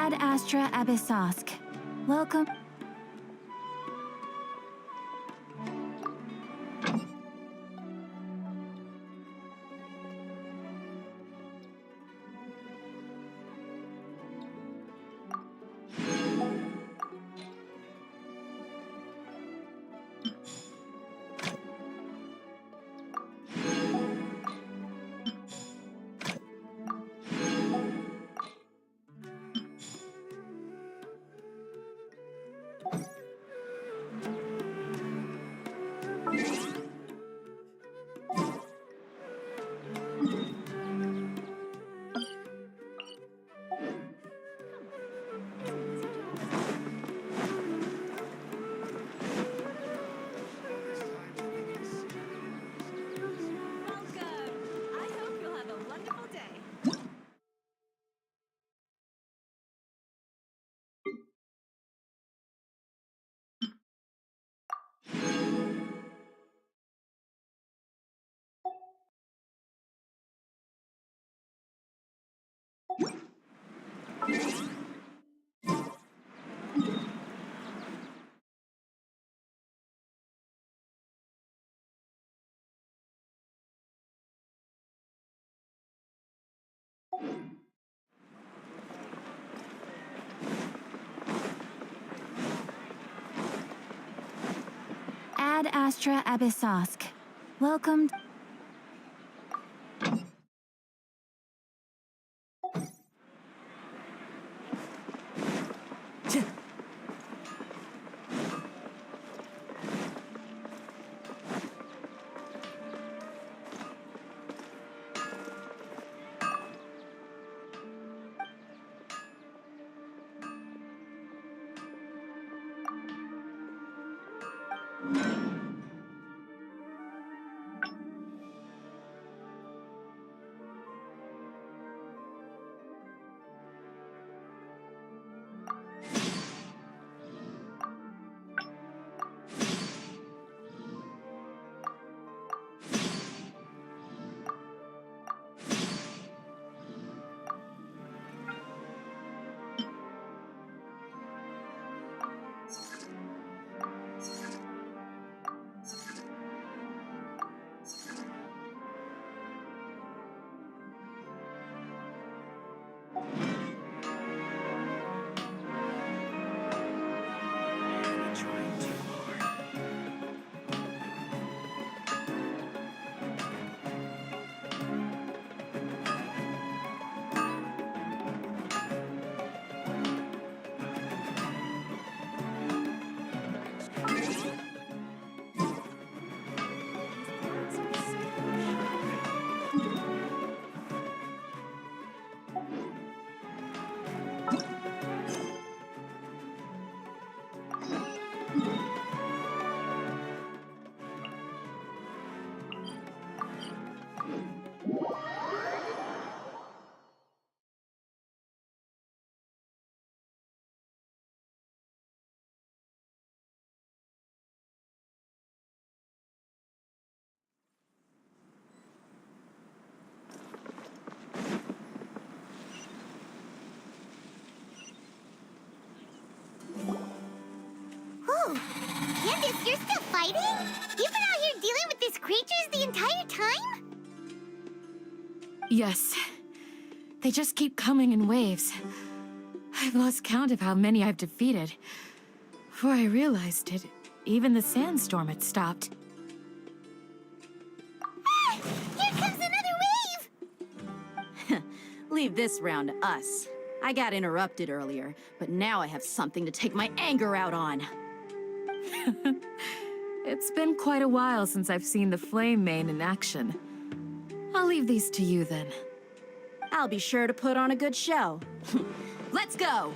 Ad Astra Abyssosk. Welcome. Ad Astra Abyssosk. Welcome. Candace, you're still fighting? You've been out here dealing with these creatures the entire time? Yes. They just keep coming in waves. I've lost count of how many I've defeated. Before I realized it, even the sandstorm had stopped. Ah! Here comes another wave! Leave this round to us. I got interrupted earlier, but now I have something to take my anger out on. It's been quite a while since I've seen the Flame Mane in action. I'll leave these to you then. I'll be sure to put on a good show. Let's go!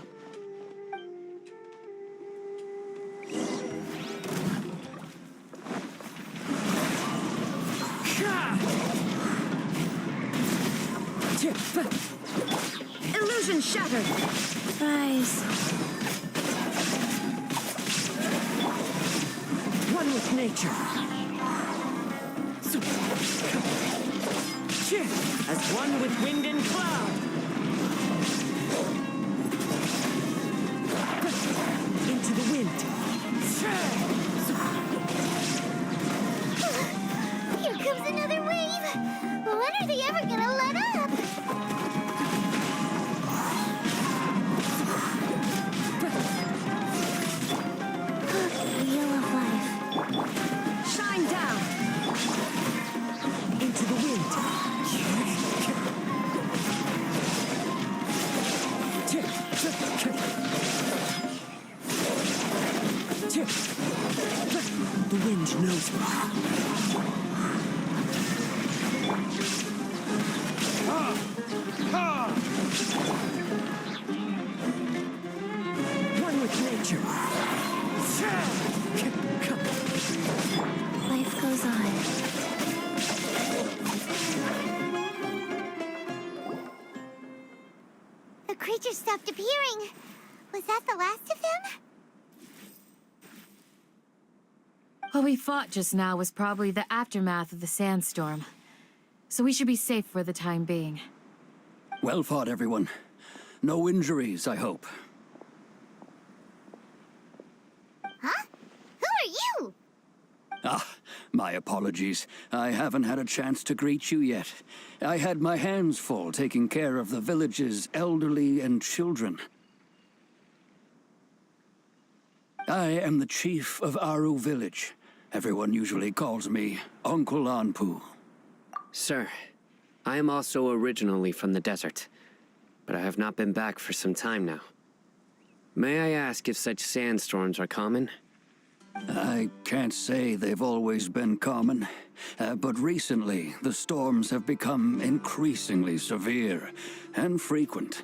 Illusion shattered! Rise. One with nature. As one with wind and cloud. The wind knows me. One with nature. Life goes on. The creature stopped appearing. Was that the last of them? What we fought just now was probably the aftermath of the sandstorm. So we should be safe for the time being. Well fought, everyone. No injuries, I hope. Huh? Who are you? Ah, my apologies. I haven't had a chance to greet you yet. I had my hands full taking care of the village's elderly and children. I am the chief of Aru Village. Everyone usually calls me Uncle Anpu. Sir, I am also originally from the desert, but I have not been back for some time now. May I ask if such sandstorms are common? I can't say they've always been common, but recently the storms have become increasingly severe and frequent.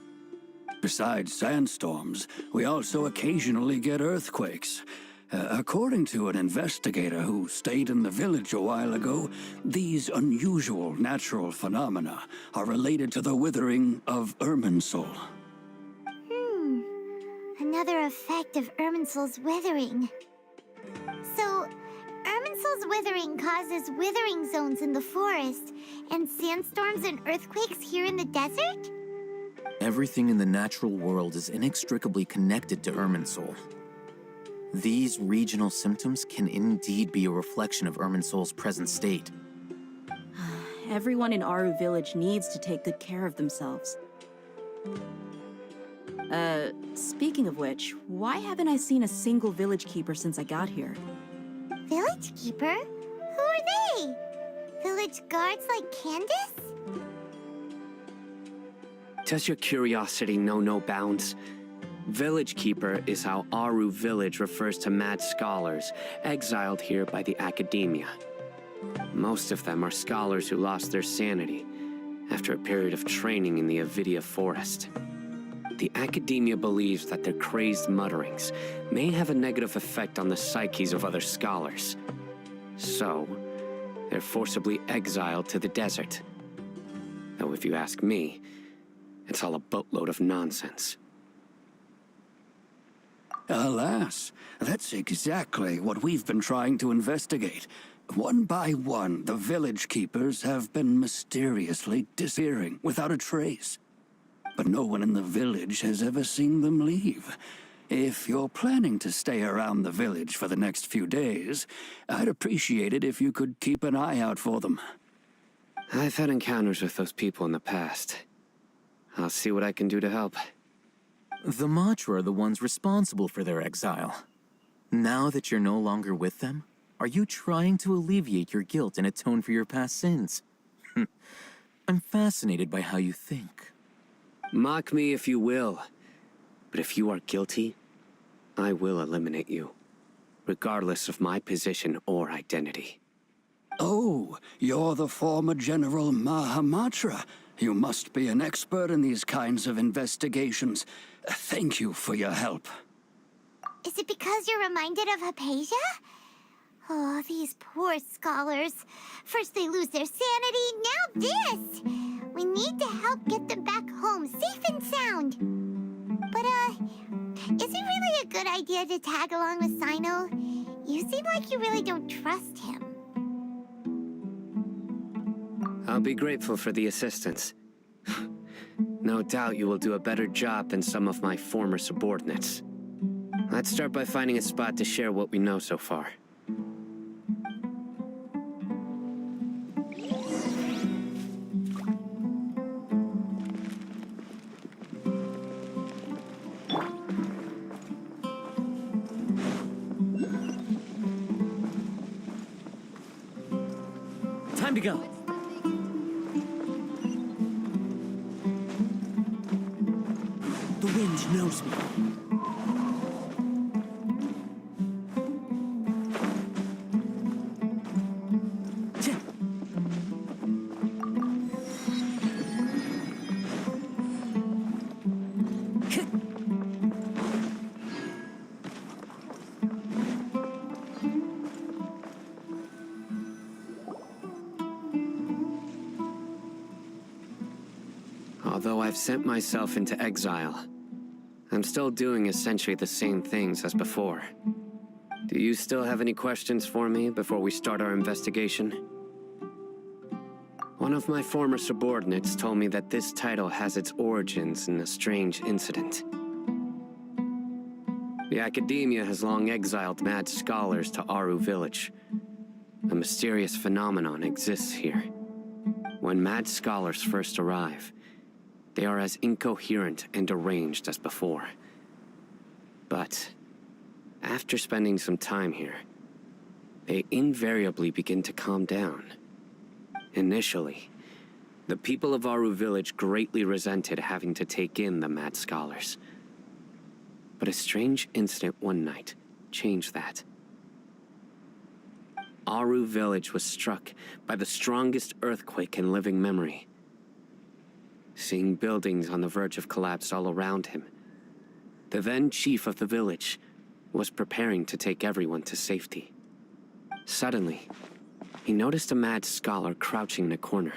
Besides sandstorms, we also occasionally get earthquakes. According to an investigator who stayed in the village a while ago, these unusual natural phenomena are related to the withering of Irminsul. Another effect of Irminsul's withering. So, Irminsul's withering causes withering zones in the forest, and sandstorms and earthquakes here in the desert? Everything in the natural world is inextricably connected to Irminsul. These regional symptoms can indeed be a reflection of Irminsul's present state. Everyone in Aru Village needs to take good care of themselves. Speaking of which, why haven't I seen a single village keeper since I got here? Village keeper? Who are they? Village guards like Candace? Does your curiosity know no bounds? Village Keeper is how Aru Village refers to mad scholars exiled here by the academia. Most of them are scholars who lost their sanity after a period of training in the Avidia forest. The academia believes that their crazed mutterings may have a negative effect on the psyches of other scholars. So, they're forcibly exiled to the desert. Though if you ask me, it's all a boatload of nonsense. Alas, that's exactly what we've been trying to investigate. One by one, the village keepers have been mysteriously disappearing without a trace. But no one in the village has ever seen them leave. If you're planning to stay around the village for the next few days, I'd appreciate it if you could keep an eye out for them. I've had encounters with those people in the past. I'll see what I can do to help. The Matra are the ones responsible for their exile. Now that you're no longer with them, are you trying to alleviate your guilt and atone for your past sins? I'm fascinated by how you think. Mock me if you will, but if you are guilty, I will eliminate you, regardless of my position or identity. Oh, you're the former General Mahamatra. You must be an expert in these kinds of investigations. Thank you for your help. Is it because you're reminded of Hypatia? Oh, these poor scholars. First they lose their sanity, now this! We need to help get them back home, safe and sound. But, is it really a good idea to tag along with Sino? You seem like you really don't trust him. I'll be grateful for the assistance. No doubt you will do a better job than some of my former subordinates. Let's start by finding a spot to share what we know so far. Time to go. The wind knows me. Although I've sent myself into exile, I'm still doing essentially the same things as before. Do you still have any questions for me before we start our investigation? One of my former subordinates told me that this title has its origins in a strange incident. The Academia has long exiled mad scholars to Aru Village. A mysterious phenomenon exists here. When mad scholars first arrive, they are as incoherent and deranged as before. But after spending some time here, they invariably begin to calm down. Initially, the people of Aru Village greatly resented having to take in the mad scholars. But a strange incident one night changed that. Aru Village was struck by the strongest earthquake in living memory. Seeing buildings on the verge of collapse all around him, the then chief of the village was preparing to take everyone to safety. Suddenly, he noticed a mad scholar crouching in a corner,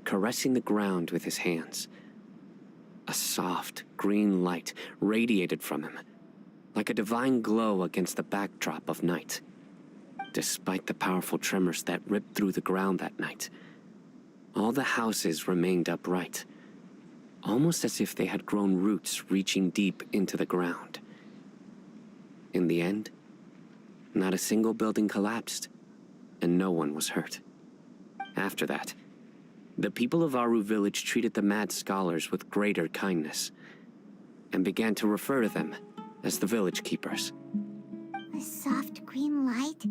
caressing the ground with his hands. A soft, green light radiated from him, like a divine glow against the backdrop of night. Despite the powerful tremors that ripped through the ground that night, all the houses remained upright, almost as if they had grown roots reaching deep into the ground. In the end, not a single building collapsed, and no one was hurt. After that, the people of Aru Village treated the mad scholars with greater kindness, and began to refer to them as the village keepers. A soft green light?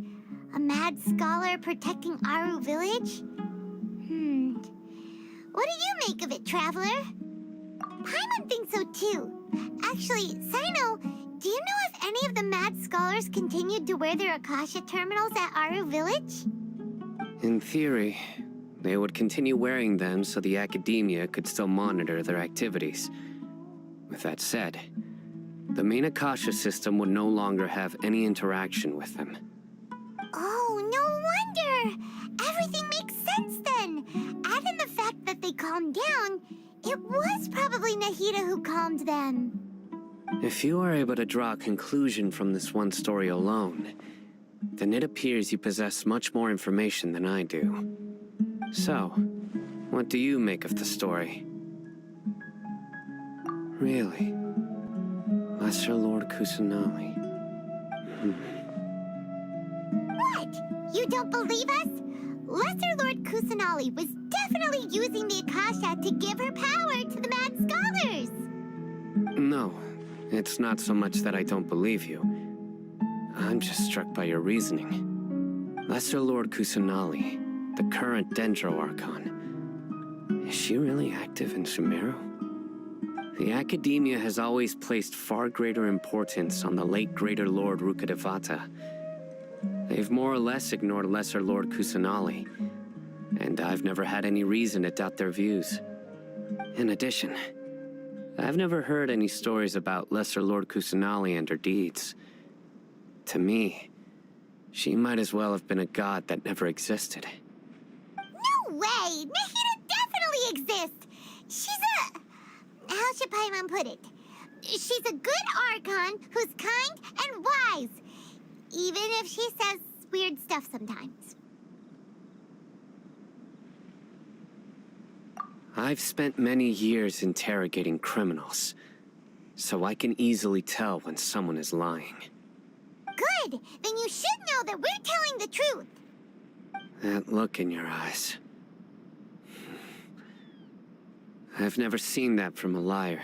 A mad scholar protecting Aru Village? What do you make of it, Traveler? Paimon thinks so too. Actually, Sino, do you know if any of the mad scholars continued to wear their Akasha terminals at Aru Village? In theory, they would continue wearing them so the Academia could still monitor their activities. With that said, the main Akasha system would no longer have any interaction with them. Oh, no wonder! Everything makes sense then! Add in the fact that they calmed down, it was probably Nahida who calmed them. If you are able to draw a conclusion from this one story alone, then it appears you possess much more information than I do. So, what do you make of the story? Really? Lesser Lord Kusanali. What? You don't believe us? Lesser Lord Kusanali was definitely using the Akasha to give her power to the mad scholars! No, it's not so much that I don't believe you. I'm just struck by your reasoning. Lesser Lord Kusanali, the current Dendro Archon, is she really active in Sumeru? The Academia has always placed far greater importance on the late Greater Lord Rukkhadevata. They've more or less ignored Lesser Lord Kusanali, and I've never had any reason to doubt their views. In addition, I've never heard any stories about Lesser Lord Kusanali and her deeds. To me, she might as well have been a god that never existed. No way! Nahida definitely exists! She's a... How should Paimon put it? She's a good Archon who's kind and wise, even if she says weird stuff sometimes. I've spent many years interrogating criminals, so I can easily tell when someone is lying. Good! Then you should know that we're telling the truth! That look in your eyes. I've never seen that from a liar.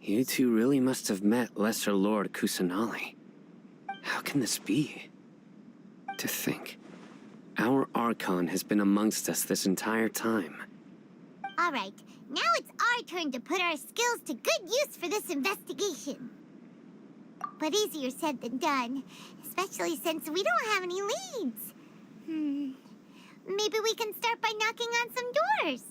You two really must have met Lesser Lord Kusanali. How can this be? To think, our Archon has been amongst us this entire time. Alright, now it's our turn to put our skills to good use for this investigation. But easier said than done, especially since we don't have any leads. Maybe we can start by knocking on some doors.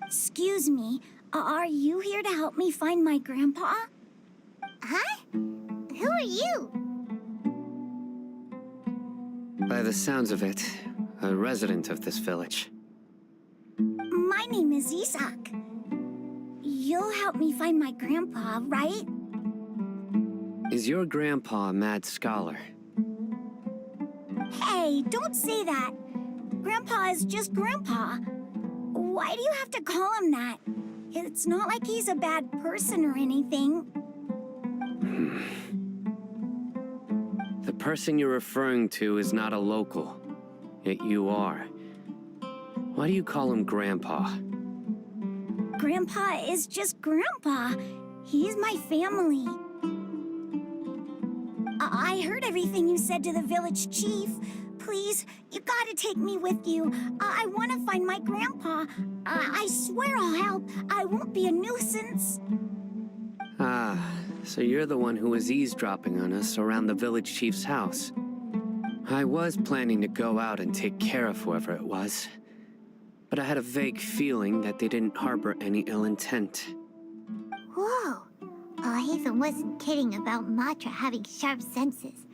Excuse me, are you here to help me find my grandpa? Huh? Who are you? By the sounds of it, a resident of this village. name is Isak. You'll help me find my grandpa, right? Is your grandpa a mad scholar? Hey, don't say that. Grandpa is just Grandpa. Why do you have to call him that? It's not like he's a bad person or anything. The person you're referring to is not a local. Yet you are. Why do you call him Grandpa? Grandpa is just Grandpa. He's my family. I heard everything you said to the village chief. Please, you gotta take me with you. I want to find my grandpa. I swear I'll help. I won't be a nuisance. Ah, so you're the one who was eavesdropping on us around the village chief's house. I was planning to go out and take care of whoever it was, but I had a vague feeling that they didn't harbor any ill intent. Whoa. Oh, Ethan wasn't kidding about Matra having sharp senses.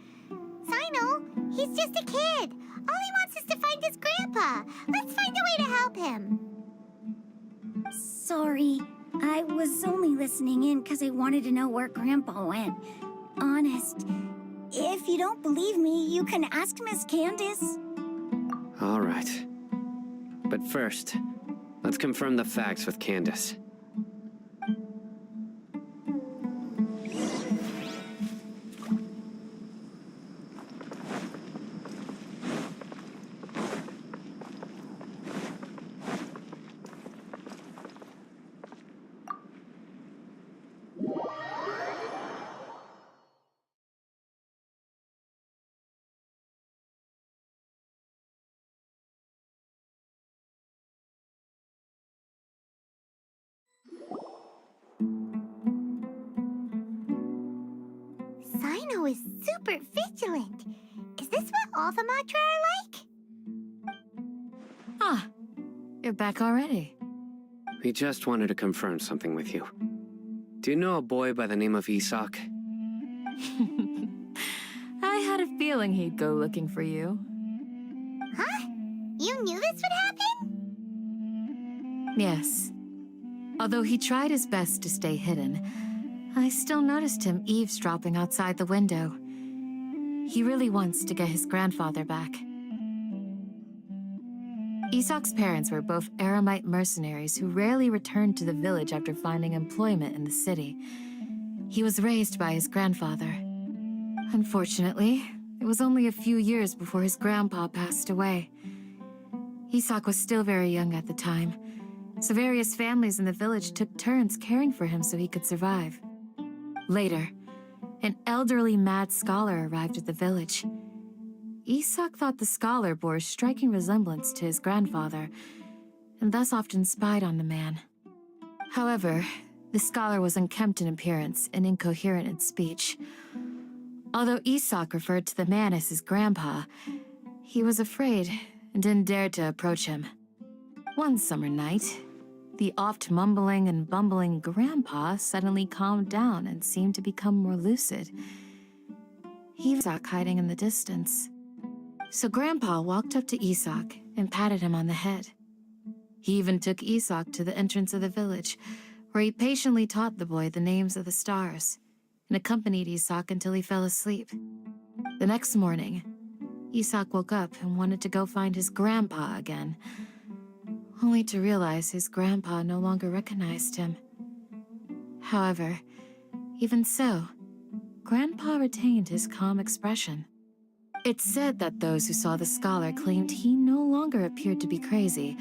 Sino, he's just a kid. All he wants is to find his grandpa. Let's find a way to help him. Sorry. I was only listening in because I wanted to know where Grandpa went. Honest. If you don't believe me, you can ask Miss Candace. All right. But first, let's confirm the facts with Candace. Sino is super vigilant. Is this what all the Matra are like? Ah, you're back already. We just wanted to confirm something with you. Do you know a boy by the name of Isak? I had a feeling he'd go looking for you. Huh? You knew this would happen? Yes. Although he tried his best to stay hidden, I still noticed him eavesdropping outside the window. He really wants to get his grandfather back. Isak's parents were both Aramite mercenaries who rarely returned to the village after finding employment in the city. He was raised by his grandfather. Unfortunately, it was only a few years before his grandpa passed away. Isak was still very young at the time, so various families in the village took turns caring for him so he could survive. Later, an elderly mad scholar arrived at the village. Isak thought the scholar bore a striking resemblance to his grandfather, and thus often spied on the man. However, the scholar was unkempt in appearance and incoherent in speech. Although Isak referred to the man as his grandpa, he was afraid and didn't dare to approach him. One summer night, the oft mumbling and bumbling grandpa suddenly calmed down and seemed to become more lucid. He was Isak hiding in the distance. So Grandpa walked up to Isak and patted him on the head. He even took Isak to the entrance of the village, where he patiently taught the boy the names of the stars, and accompanied Isak until he fell asleep. The next morning, Isak woke up and wanted to go find his grandpa again, only to realize his grandpa no longer recognized him. However, even so, Grandpa retained his calm expression. It's said that those who saw the scholar claimed he no longer appeared to be crazy,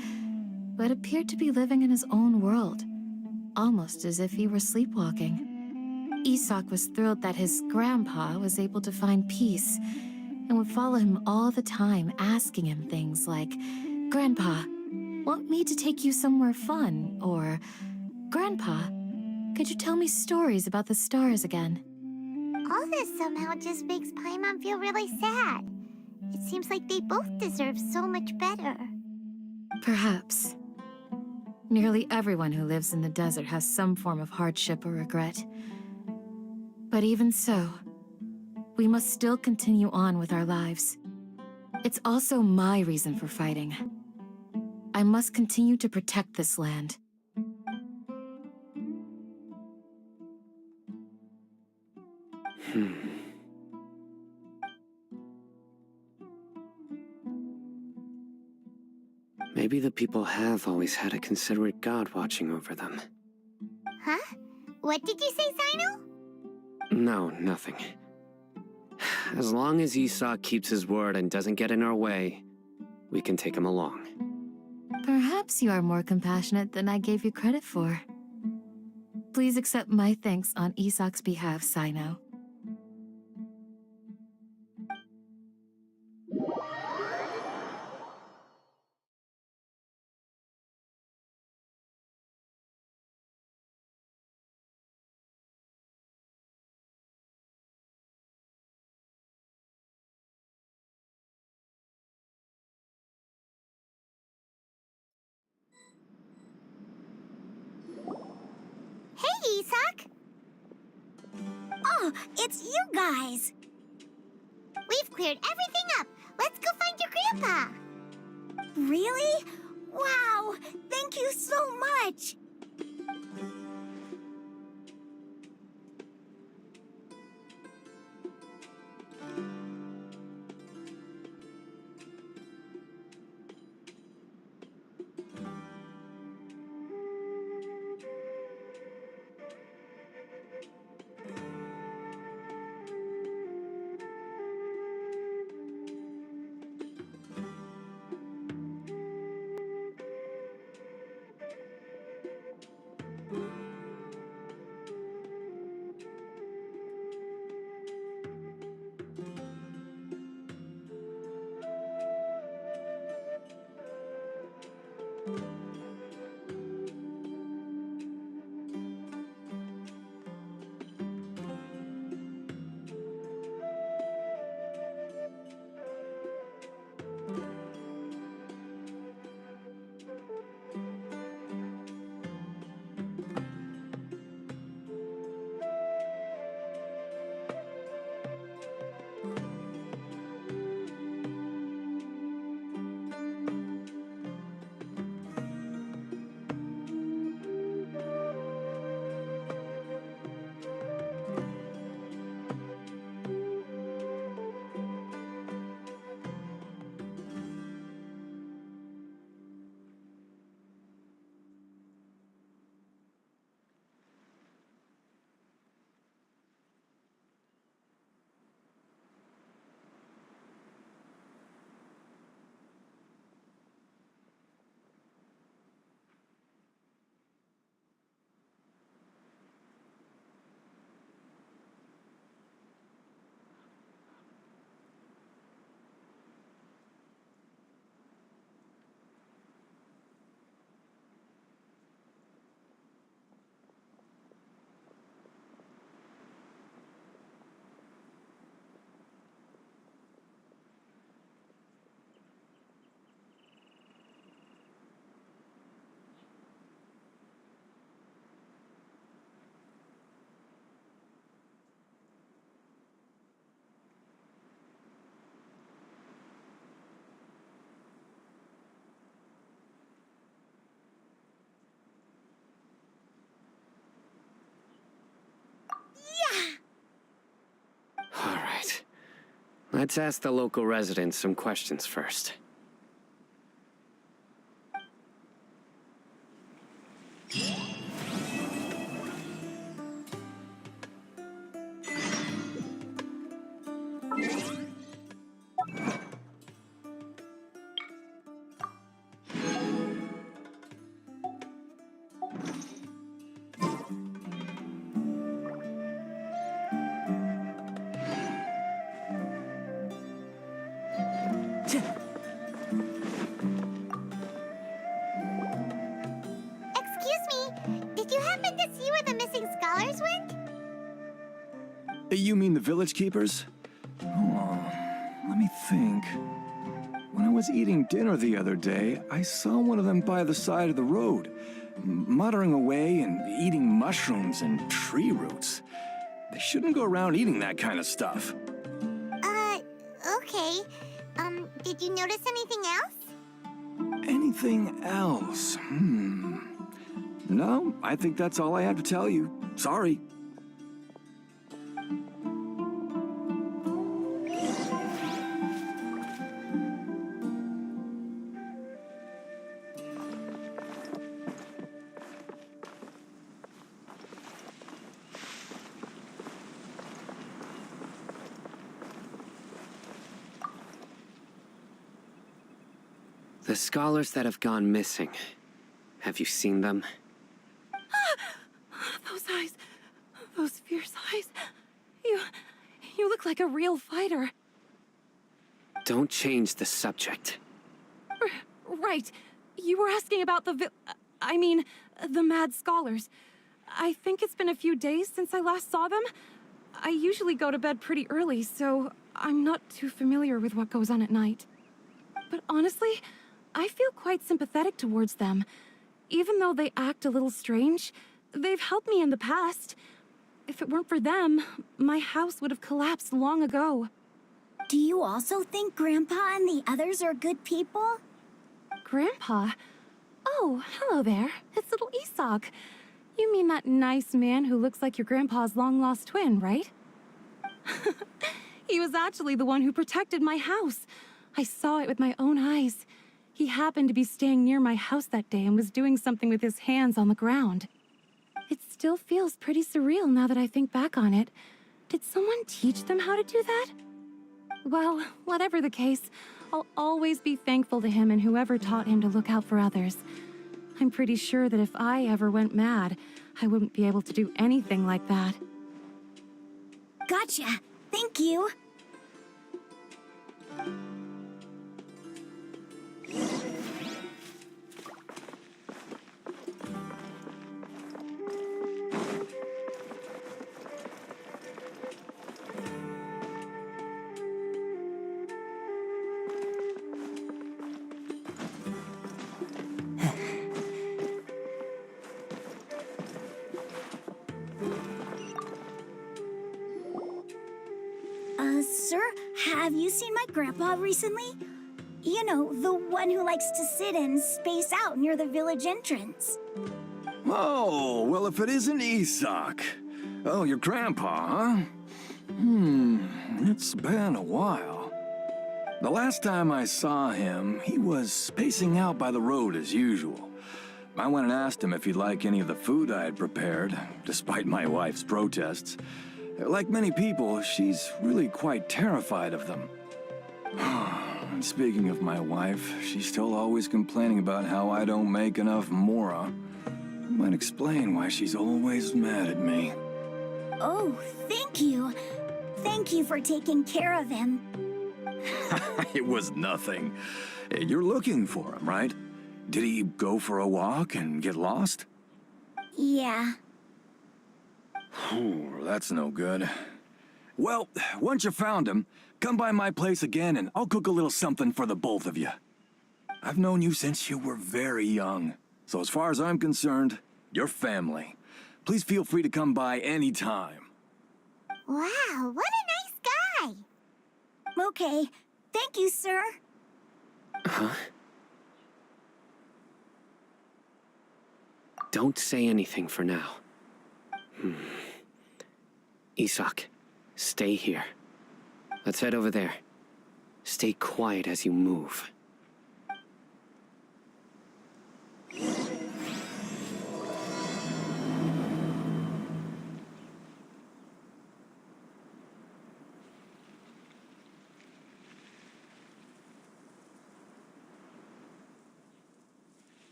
but appeared to be living in his own world, almost as if he were sleepwalking. Isak was thrilled that his grandpa was able to find peace and would follow him all the time, asking him things like, "Grandpa, want me to take you somewhere fun?" Or, "Grandpa, could you tell me stories about the stars again?" All this somehow just makes Paimon feel really sad. It seems like they both deserve so much better. Perhaps. Nearly everyone who lives in the desert has some form of hardship or regret. But even so, we must still continue on with our lives. It's also my reason for fighting. I must continue to protect this land. Maybe the people have always had a considerate god watching over them. Huh? What did you say, Sino? No, nothing. As long as Esau keeps his word and doesn't get in our way, we can take him along. Perhaps you are more compassionate than I gave you credit for. Please accept my thanks on Isak's behalf, Sino. Hey, Isak! Oh, it's you guys! We've cleared everything up. Let's go find your grandpa. Really? Wow! Thank you so much! All right. Let's ask the local residents some questions first. Excuse me, did you happen to see where the missing scholars went? You mean the village keepers? Oh, let me think. When I was eating dinner the other day, I saw one of them by the side of the road, muttering away and eating mushrooms and tree roots. They shouldn't go around eating that kind of stuff. Okay. Did you notice anything else? anything else? No, I think that's all I have to tell you. Sorry. The scholars that have gone missing. Have you seen them? Those eyes. Those fierce eyes. You look like a real fighter. Don't change the subject. Right. You were asking about the mad scholars. I think it's been a few days since I last saw them. I usually go to bed pretty early, so I'm not too familiar with what goes on at night. But honestly, I feel quite sympathetic towards them. Even though they act a little strange, they've helped me in the past. If it weren't for them, my house would have collapsed long ago. Do you also think Grandpa and the others are good people? Grandpa? Oh, hello there. It's little Isak. You mean that nice man who looks like your grandpa's long-lost twin, right? He was actually the one who protected my house. I saw it with my own eyes. He happened to be staying near my house that day and was doing something with his hands on the ground. It still feels pretty surreal now that I think back on it. Did someone teach them how to do that? Well, whatever the case, I'll always be thankful to him and whoever taught him to look out for others. I'm pretty sure that if I ever went mad, I wouldn't be able to do anything like that. Gotcha. Thank you. Sir, have you seen my grandpa recently? You know, the one who likes to sit and space out near the village entrance. Oh, well, if it isn't Isak. Oh, your grandpa, huh? It's been a while. The last time I saw him, he was spacing out by the road as usual. I went and asked him if he'd like any of the food I had prepared, despite my wife's protests. Like many people, she's really quite terrified of them. And speaking of my wife, she's still always complaining about how I don't make enough mora. Might explain why she's always mad at me. Oh, thank you. Thank you for taking care of him. It was nothing. You're looking for him, right? Did he go for a walk and get lost? Yeah. That's no good. Well, once you found him, come by my place again and I'll cook a little something for the both of you. I've known you since you were very young, so as far as I'm concerned, you're family. Please feel free to come by anytime. Wow, what a nice guy! Okay. Thank you, sir. Huh? Don't say anything for now. Isak, stay here. Let's head over there. Stay quiet as you move.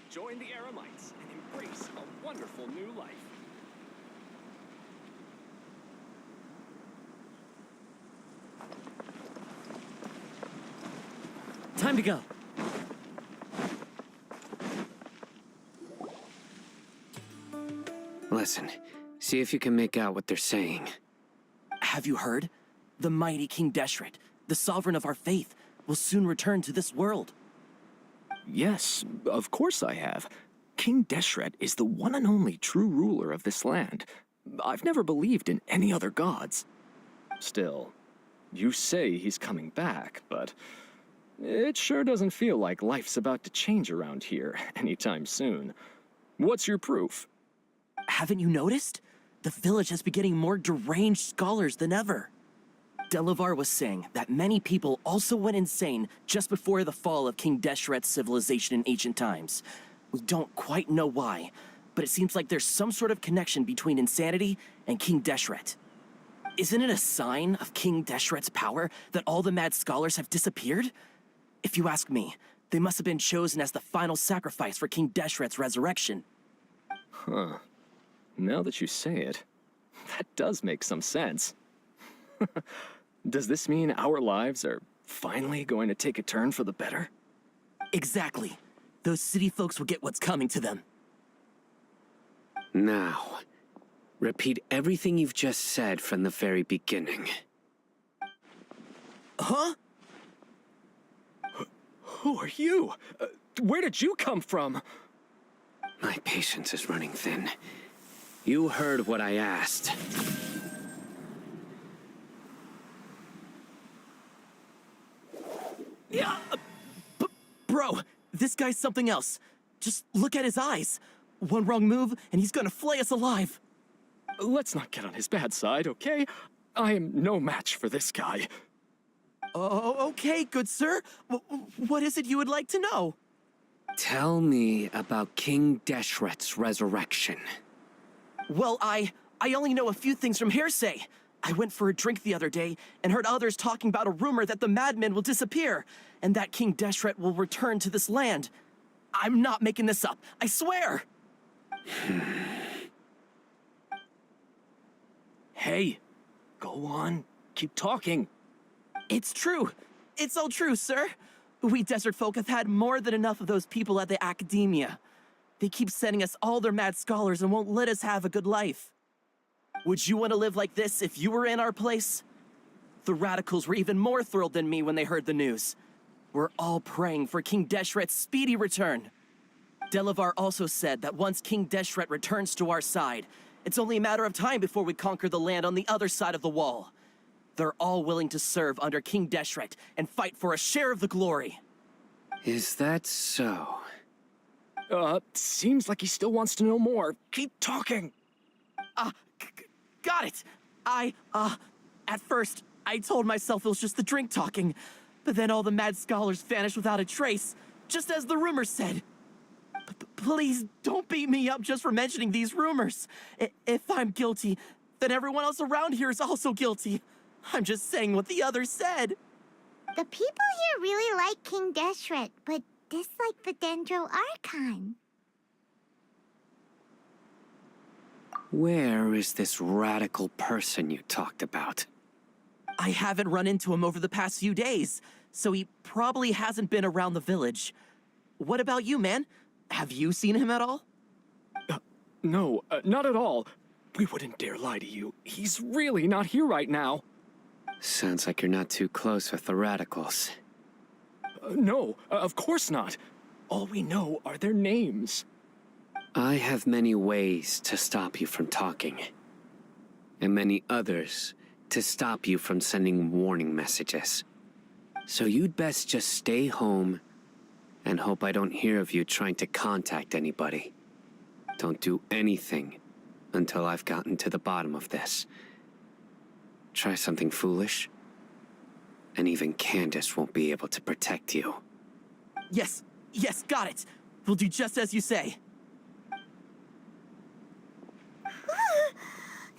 Join the Eremites and embrace a wonderful new life. Time to go. Listen, see if you can make out what they're saying. Have you heard? The mighty King Deshret, the sovereign of our faith, will soon return to this world. Yes, of course I have. King Deshret is the one and only true ruler of this land. I've never believed in any other gods. Still, you say he's coming back, but It sure doesn't feel like life's about to change around here anytime soon. What's your proof? Haven't you noticed? The village has been getting more deranged scholars than ever. Delavar was saying that many people also went insane just before the fall of King Deshret's civilization in ancient times. We don't quite know why, but it seems like there's some sort of connection between insanity and King Deshret. Isn't it a sign of King Deshret's power that all the mad scholars have disappeared? If you ask me, they must have been chosen as the final sacrifice for King Deshret's resurrection. Huh. Now that you say it, that does make some sense. Does this mean our lives are finally going to take a turn for the better? Exactly. Those city folks will get what's coming to them. Now, repeat everything you've just said from the very beginning. Huh? Who are you? Where did you come from? My patience is running thin. You heard what I asked. Yeah, bro, this guy's something else. Just look at his eyes. One wrong move, and he's gonna flay us alive. Let's not get on his bad side, okay? I am no match for this guy. Oh, okay, good sir. What is it you would like to know? Tell me about King Deshret's resurrection. Well, I only know a few things from hearsay. I went for a drink the other day and heard others talking about a rumor that the madmen will disappear and that King Deshret will return to this land. I'm not making this up, I swear! Hey, go on. Keep talking. It's true. It's all true, sir. We desert folk have had more than enough of those people at the academia. They keep sending us all their mad scholars and won't let us have a good life. Would you want to live like this if you were in our place? The radicals were even more thrilled than me when they heard the news. We're all praying for King Deshret's speedy return. Delavar also said that once King Deshret returns to our side, it's only a matter of time before we conquer the land on the other side of the wall. They're all willing to serve under King Deshret and fight for a share of the glory. Is that so? Seems like he still wants to know more. Keep talking. Got it. At first, I told myself it was just the drink talking, but then all the mad scholars vanished without a trace, just as the rumors said. Please don't beat me up just for mentioning these rumors. If I'm guilty, then everyone else around here is also guilty. I'm just saying what the others said. The people here really like King Deshret, but dislike the Dendro Archon. Where is this radical person you talked about? I haven't run into him over the past few days, so he probably hasn't been around the village. What about you, man? Have you seen him at all? No, not at all. We wouldn't dare lie to you. He's really not here right now. Sounds like you're not too close with the radicals. No, of course not. All we know are their names. I have many ways to stop you from talking, and many others to stop you from sending warning messages. So you'd best just stay home and hope I don't hear of you trying to contact anybody. Don't do anything until I've gotten to the bottom of this. Try something foolish, and even Candace won't be able to protect you. Yes, got it. We'll do just as you say.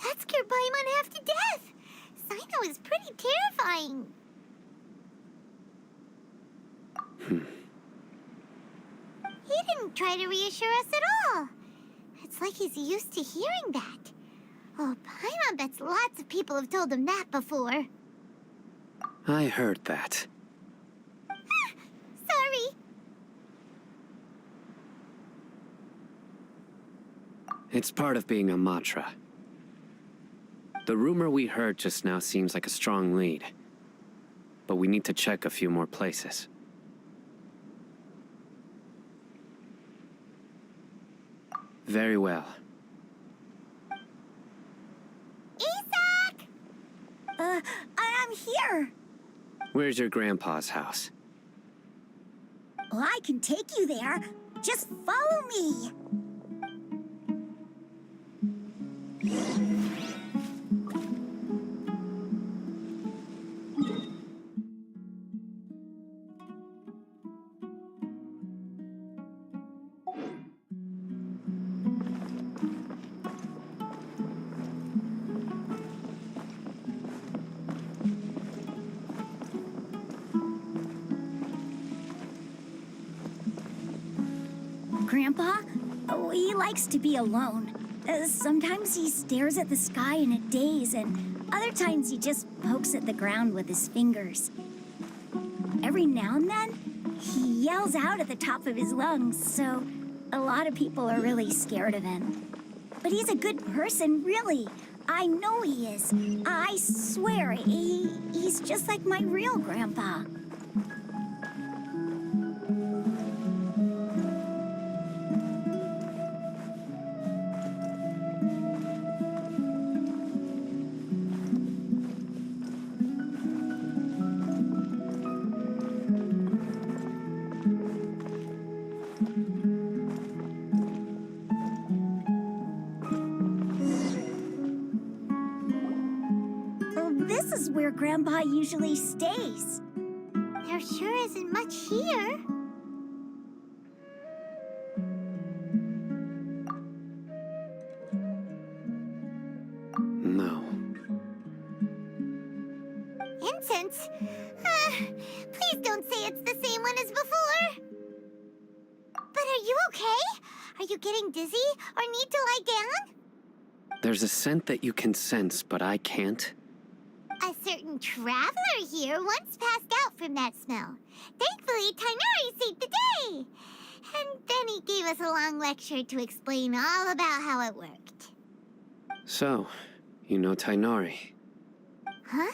That scared Paimon half to death. Sino is pretty terrifying. He didn't try to reassure us at all. It's like he's used to hearing that. Oh, Paimon bets lots of people have told him that before. I heard that. Sorry. It's part of being a Matra. The rumor we heard just now seems like a strong lead, but we need to check a few more places. Very well. Isaac! I'm here. Where's your grandpa's house? Well, I can take you there. Just follow me. Grandpa? Oh, he likes to be alone. Sometimes he stares at the sky in a daze, and other times he just pokes at the ground with his fingers. Every now and then, he yells out at the top of his lungs, so a lot of people are really scared of him. But he's a good person, really. I know he is. I swear, he's just like my real grandpa. This is where Grandpa usually stays. There sure isn't much here. No. Incense? Please don't say it's the same one as before. But are you okay? Are you getting dizzy or need to lie down? There's a scent that you can sense, but I can't. A certain traveler here once passed out from that smell. Thankfully, Tainari saved the day. And then he gave us a long lecture to explain all about how it worked. So, you know Tainari. Huh?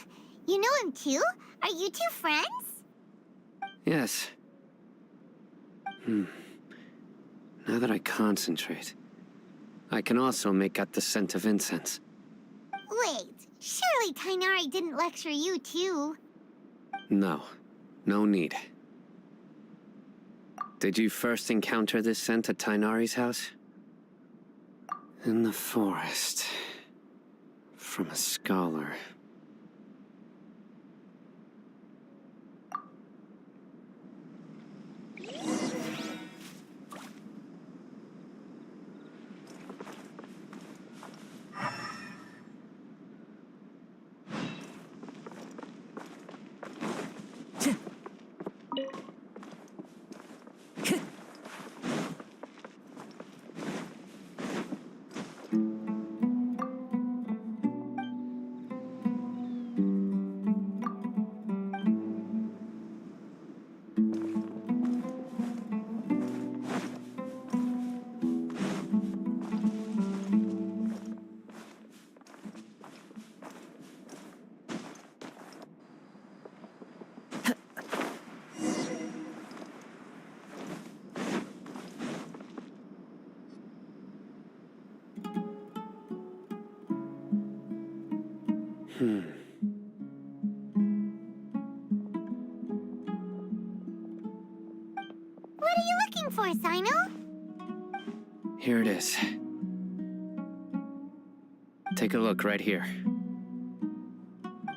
You know him too? Are you two friends? Yes. Now that I concentrate, I can also make out the scent of incense. Wait, surely Tainari didn't lecture you too. No, no need. Did you first encounter this scent at Tainari's house? In the forest. From a scholar. What are you looking for, Sino? Here it is. Take a look right here.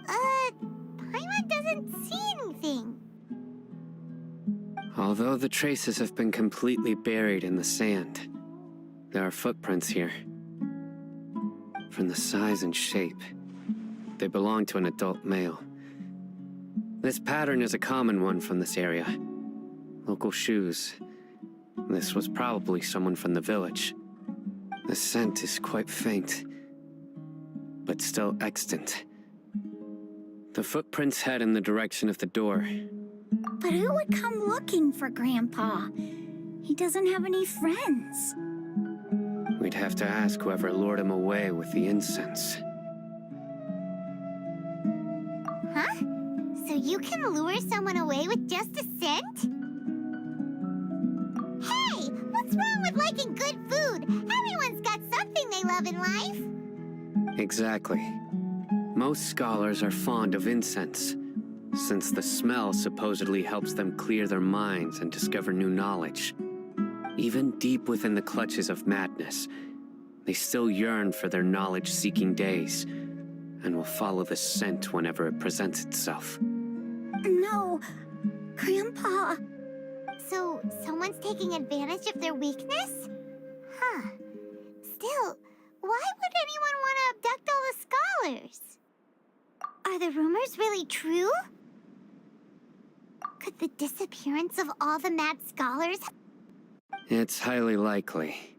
Paimon doesn't see anything. Although the traces have been completely buried in the sand, there are footprints here. From the size and shape, they belong to an adult male. This pattern is a common one from this area. Local shoes. This was probably someone from the village. The scent is quite faint, but still extant. The footprints head in the direction of the door. But who would come looking for Grandpa? He doesn't have any friends. We'd have to ask whoever lured him away with the incense. Huh? So you can lure someone away with just a scent? Hey! What's wrong with liking good food? Everyone's got something they love in life. Exactly. Most scholars are fond of incense. since the smell supposedly helps them clear their minds and discover new knowledge. Even deep within the clutches of madness, they still yearn for their knowledge-seeking days, and will follow the scent whenever it presents itself. No, Grandpa. So, someone's taking advantage of their weakness? Huh. Still, why would anyone want to abduct all the scholars? Are the rumors really true? Could the disappearance of all the mad scholars... It's highly likely.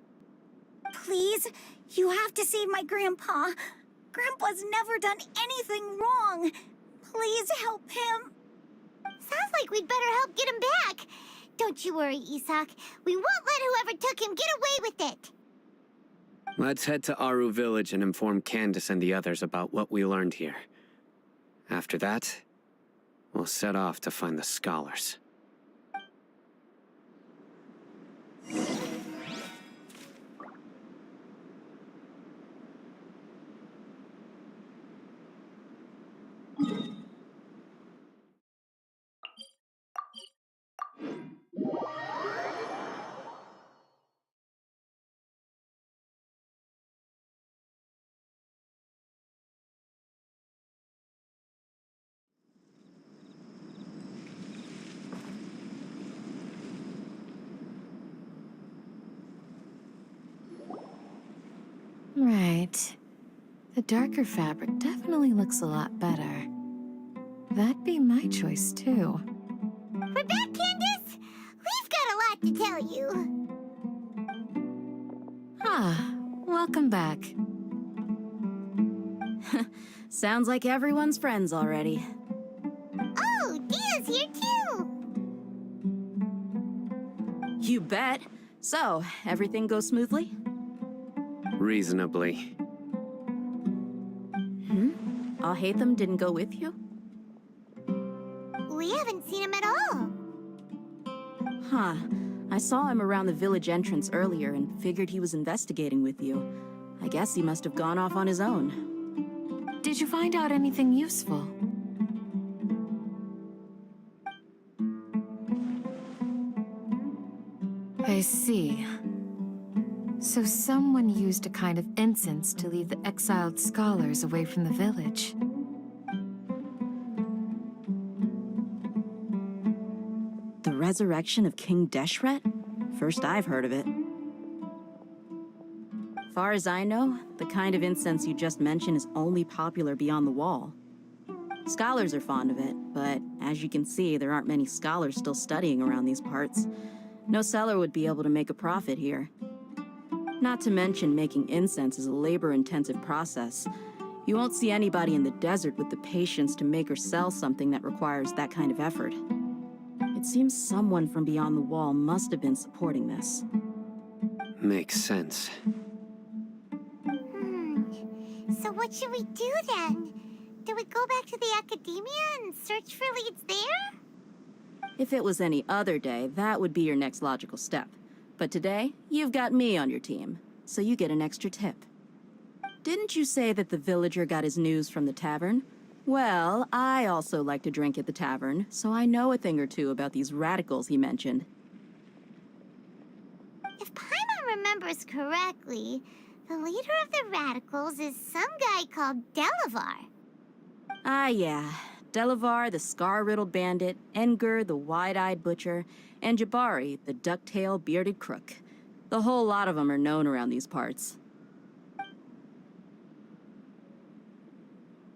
Please, you have to save my Grandpa. Grandpa's never done anything wrong. Please help him. Sounds like we'd better help get him back. Don't you worry, Isak. We won't let whoever took him get away with it. Let's head to Aru Village and inform Candace and the others about what we learned here. After that, we'll set off to find the scholars. Right. The darker fabric definitely looks a lot better. That'd be my choice, too. We're back, Candace! We've got a lot to tell you. Ah, welcome back. Sounds like everyone's friends already. Oh, Dia's here too! You bet. So, everything goes smoothly? Reasonably. Alhaitham didn't go with you? We haven't seen him at all. Huh. I saw him around the village entrance earlier and figured he was investigating with you. I guess he must have gone off on his own. Did you find out anything useful? I see. So someone used a kind of incense to lead the exiled scholars away from the village. The resurrection of King Deshret? First I've heard of it. Far as I know, the kind of incense you just mentioned is only popular beyond the wall. Scholars are fond of it, but as you can see, there aren't many scholars still studying around these parts. No seller would be able to make a profit here. Not to mention, making incense is a labor-intensive process. You won't see anybody in the desert with the patience to make or sell something that requires that kind of effort. It seems someone from beyond the wall must have been supporting this. Makes sense. So what should we do then? Do we go back to the academia and search for leads there? If it was any other day, that would be your next logical step. But today, you've got me on your team, so you get an extra tip. Didn't you say that the villager got his news from the tavern? Well, I also like to drink at the tavern, so I know a thing or two about these radicals he mentioned. If Paimon remembers correctly, the leader of the radicals is some guy called Delavar. Ah, yeah. Delavar, the scar-riddled bandit, Engur, the wide-eyed butcher, and Jabari, the duck-tailed bearded crook. The whole lot of them are known around these parts.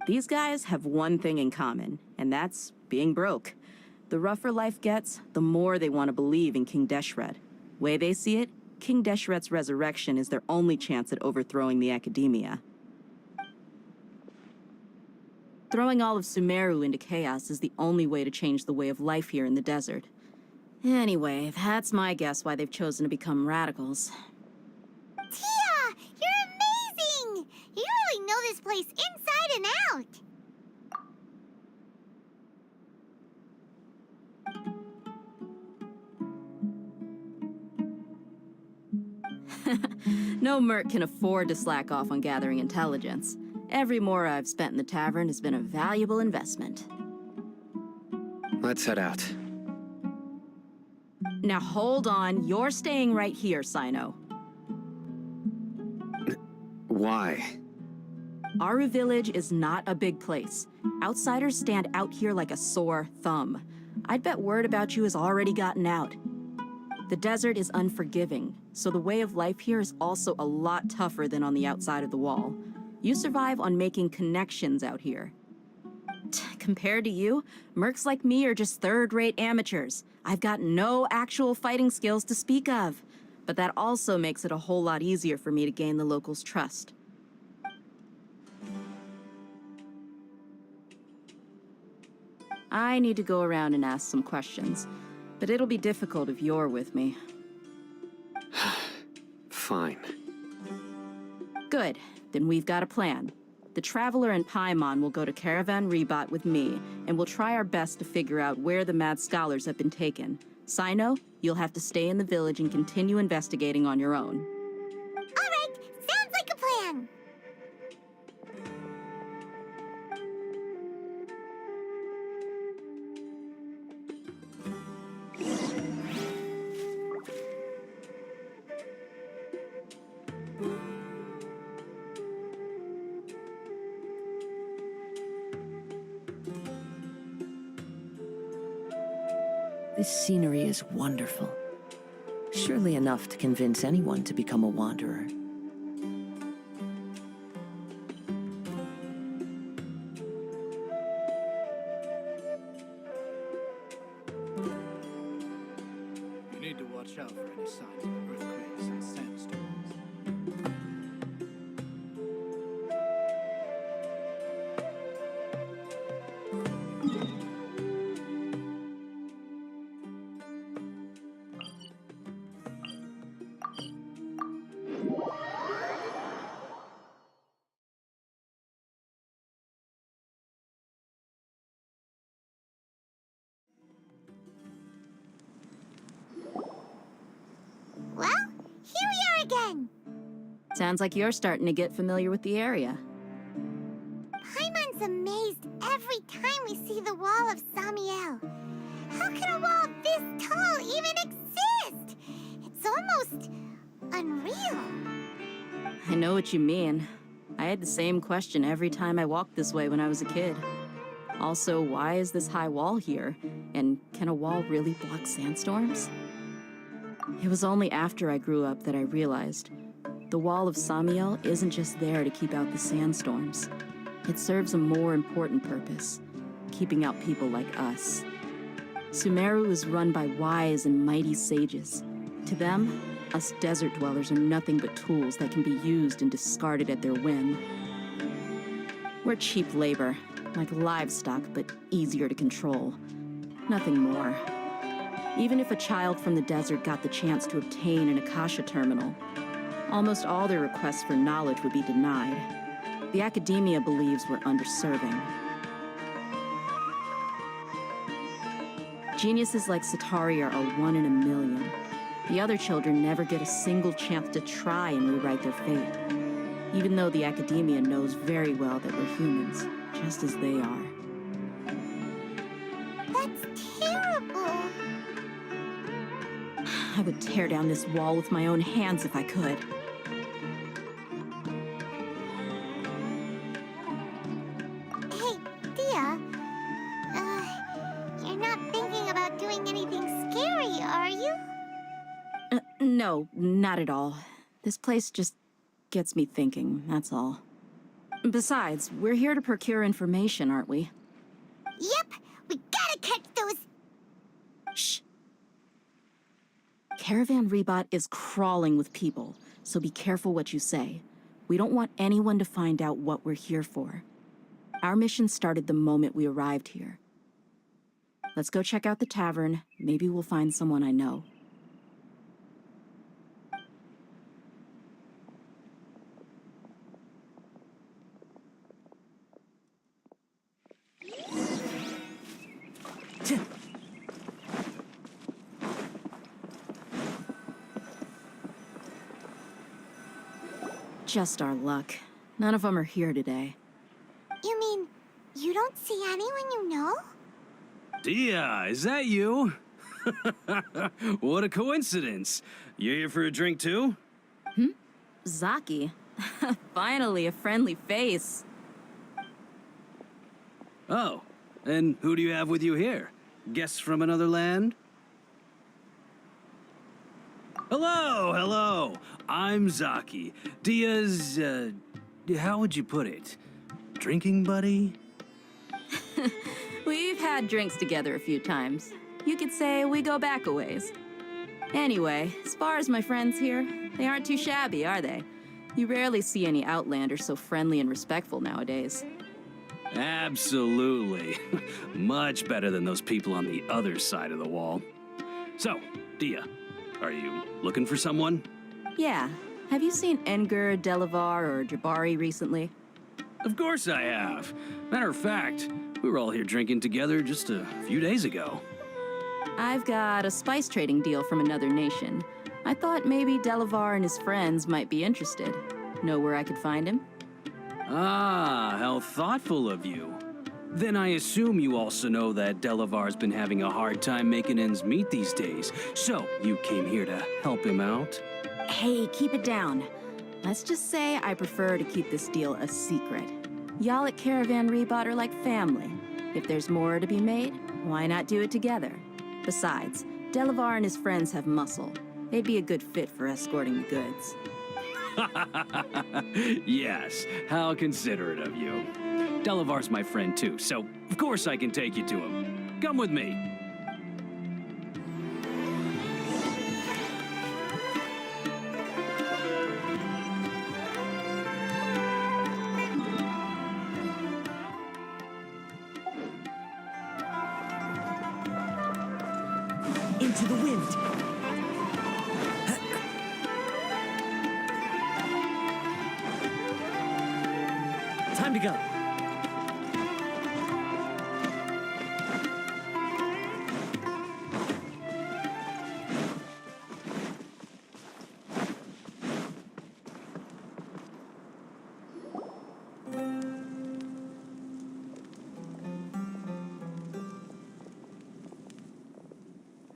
These guys have one thing in common, and that's being broke. The rougher life gets, the more they want to believe in King Deshret. Way they see it, King Deshret's resurrection is their only chance at overthrowing the academia. Throwing all of Sumeru into chaos is the only way to change the way of life here in the desert. Anyway, that's my guess why they've chosen to become radicals. Tia! You're amazing! You really know this place inside and out! No merc can afford to slack off on gathering intelligence. Every mora I've spent in the tavern has been a valuable investment. Let's head out. Now hold on, you're staying right here, Sino. Why? Aru Village is not a big place. Outsiders stand out here like a sore thumb. I'd bet word about you has already gotten out. The desert is unforgiving, so the way of life here is also a lot tougher than on the outside of the wall. You survive on making connections out here. Compared to you, mercs like me are just third-rate amateurs. I've got no actual fighting skills to speak of. But that also makes it a whole lot easier for me to gain the locals' trust. I need to go around and ask some questions, but it'll be difficult if you're with me. Fine. Good. Then we've got a plan. The Traveler and Paimon will go to Caravan Rebot with me, and we'll try our best to figure out where the Mad Scholars have been taken. Sino, you'll have to stay in the village and continue investigating on your own. All right, sounds like a plan. This scenery is wonderful. Surely enough to convince anyone to become a wanderer. You need to watch out for any signs of earthquakes and sandstorms. Well, here we are again. Sounds like you're starting to get familiar with the area. Paimon's amazed every time we see the wall of Samiel. How can a wall this tall even exist? It's almost unreal. I know what you mean. I had the same question every time I walked this way when I was a kid. Also, why is this high wall here? And can a wall really block sandstorms? It was only after I grew up that I realized the wall of Samiel isn't just there to keep out the sandstorms. It serves a more important purpose, keeping out people like us. Sumeru is run by wise and mighty sages. To them, us desert dwellers are nothing but tools that can be used and discarded at their whim. We're cheap labor, like livestock, but easier to control. Nothing more. Even if a child from the desert got the chance to obtain an Akasha terminal, almost all their requests for knowledge would be denied. The academia believes we're underserving. Geniuses like Satari are a 1 in a million. The other children never get a single chance to try and rewrite their fate, even though the academia knows very well that we're humans, just as they are. That's terrible. I would tear down this wall with my own hands if I could. Hey, Dia. You're not thinking about doing anything scary, are you? No, not at all. This place just gets me thinking, that's all. Besides, we're here to procure information, aren't we? Yep, we gotta catch those. Shh. Caravan Rebot is crawling with people, so be careful what you say. We don't want anyone to find out what we're here for. Our mission started the moment we arrived here. Let's go check out the tavern. Maybe we'll find someone I know. Just our luck. None of them are here today. You mean, you don't see anyone you know? Dia, is that you? What a coincidence. You here for a drink too? Zaki. Finally, a friendly face. Oh, and who do you have with you here? Guests from another land? Hello, hello. I'm Zaki. Dia's, how would you put it? Drinking buddy? We've had drinks together a few times. You could say we go back a ways. Anyway, as far as my friends here, they aren't too shabby, are they? You rarely see any Outlanders so friendly and respectful nowadays. Absolutely. Much better than those people on the other side of the wall. So, Dia, are you looking for someone? Yeah. Have you seen Engur, Delavar, or Jabari recently? Of course I have. Matter of fact, we were all here drinking together just a few days ago. I've got a spice trading deal from another nation. I thought maybe Delavar and his friends might be interested. Know where I could find him? Ah, how thoughtful of you. Then I assume you also know that Delavar's been having a hard time making ends meet these days. So, you came here to help him out? Hey, keep it down. Let's just say I prefer to keep this deal a secret. Y'all at Caravan Rebot are like family. If there's more to be made, why not do it together? Besides, Delavar and his friends have muscle. They'd be a good fit for escorting the goods. Yes, how considerate of you. Delavar's my friend too, so of course I can take you to him. Come with me. Into the wind. Time to go.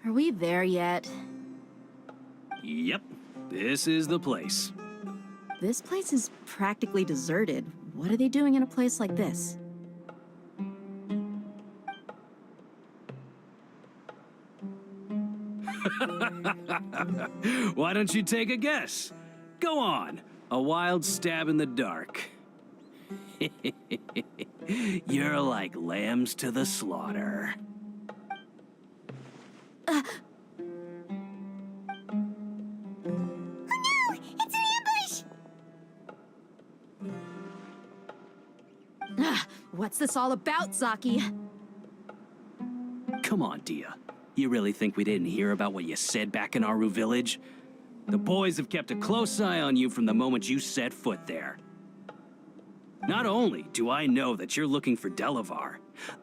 Are we there yet? Yep, this is the place. This place is practically deserted. What are they doing in a place like this? Why don't you take a guess? Go on, a wild stab in the dark. You're like lambs to the slaughter. What's this all about, Zaki? Come on, Dia. You really think we didn't hear about what you said back in Aru village? The boys have kept a close eye on you from the moment you set foot there. Not only do I know that you're looking for Delavar,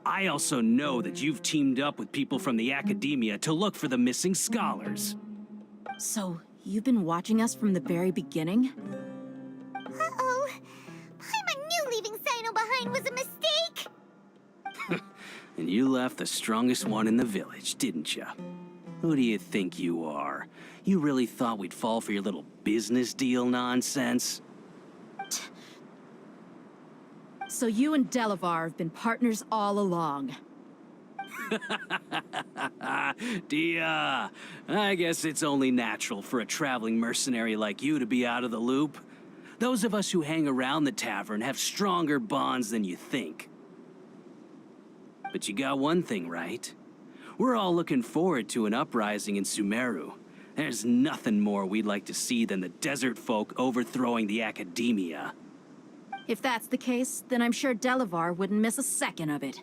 I also know that you've teamed up with people from the academia to look for the missing scholars. So, you've been watching us from the very beginning? Uh-oh. Paimon knew leaving Sino behind was a mistake. And you left the strongest one in the village, didn't you? Who do you think you are? You really thought we'd fall for your little business deal nonsense? So you and Delavar have been partners all along. Dia, I guess it's only natural for a traveling mercenary like you to be out of the loop. Those of us who hang around the tavern have stronger bonds than you think. But you got one thing right. We're all looking forward to an uprising in Sumeru. There's nothing more we'd like to see than the desert folk overthrowing the academia. If that's the case, then I'm sure Delavar wouldn't miss a second of it.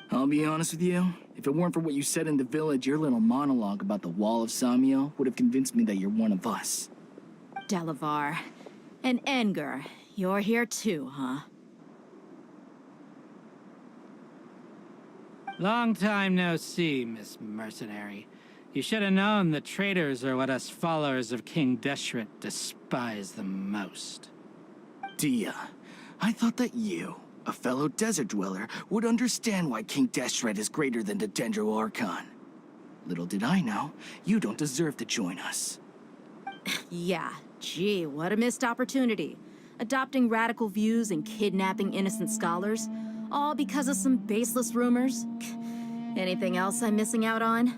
I'll be honest with you. If it weren't for what you said in the village, your little monologue about the Wall of Samio would have convinced me that you're one of us. Delavar. And Engur, you're here too, huh? Long time no see, Miss Mercenary. You should have known the traitors are what us followers of King Deshret despise the most. Dia, I thought that you A fellow desert dweller would understand why King Deshret is greater than the Dendro Archon. Little did I know, you don't deserve to join us. Yeah, gee, what a missed opportunity. Adopting radical views and kidnapping innocent scholars, all because of some baseless rumors. Anything else I'm missing out on?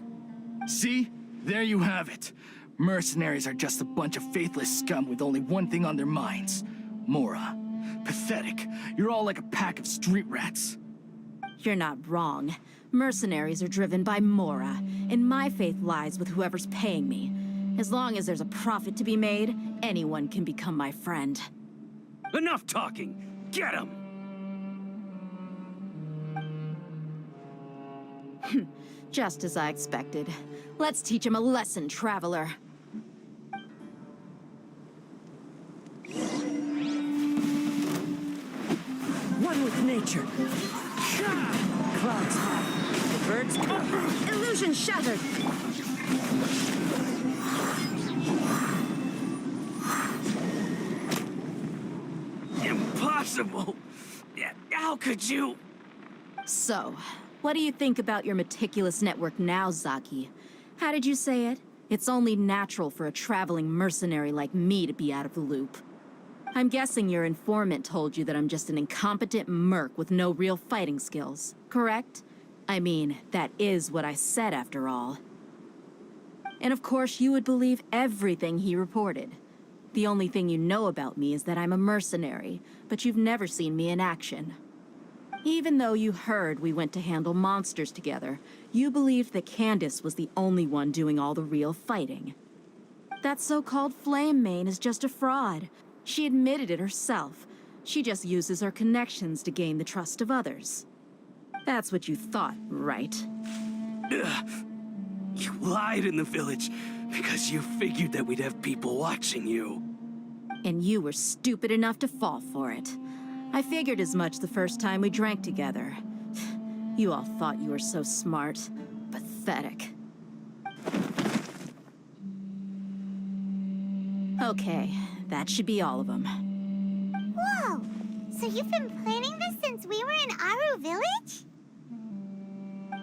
See? There you have it. Mercenaries are just a bunch of faithless scum with only one thing on their minds. Mora. Pathetic. You're all like a pack of street rats. You're not wrong. Mercenaries are driven by Mora, and my faith lies with whoever's paying me. As long as there's a profit to be made, anyone can become my friend. Enough talking! Get him! Just as I expected. Let's teach him a lesson, traveler. One with nature. Clouds high. The birds come. Illusion shattered. Impossible! How could you? So, what do you think about your meticulous network now, Zaki? How did you say it? It's only natural for a traveling mercenary like me to be out of the loop. I'm guessing your informant told you that I'm just an incompetent merc with no real fighting skills, correct? I mean, that is what I said after all. And of course, you would believe everything he reported. The only thing you know about me is that I'm a mercenary, but you've never seen me in action. Even though you heard we went to handle monsters together, you believed that Candace was the only one doing all the real fighting. That so-called Flame Mane is just a fraud. She admitted it herself. She just uses her connections to gain the trust of others. That's what you thought, right? You lied in the village because you figured that we'd have people watching you. And you were stupid enough to fall for it. I figured as much the first time we drank together. You all thought you were so smart. Pathetic. Okay, that should be all of them. Whoa! So you've been planning this since we were in Aru Village?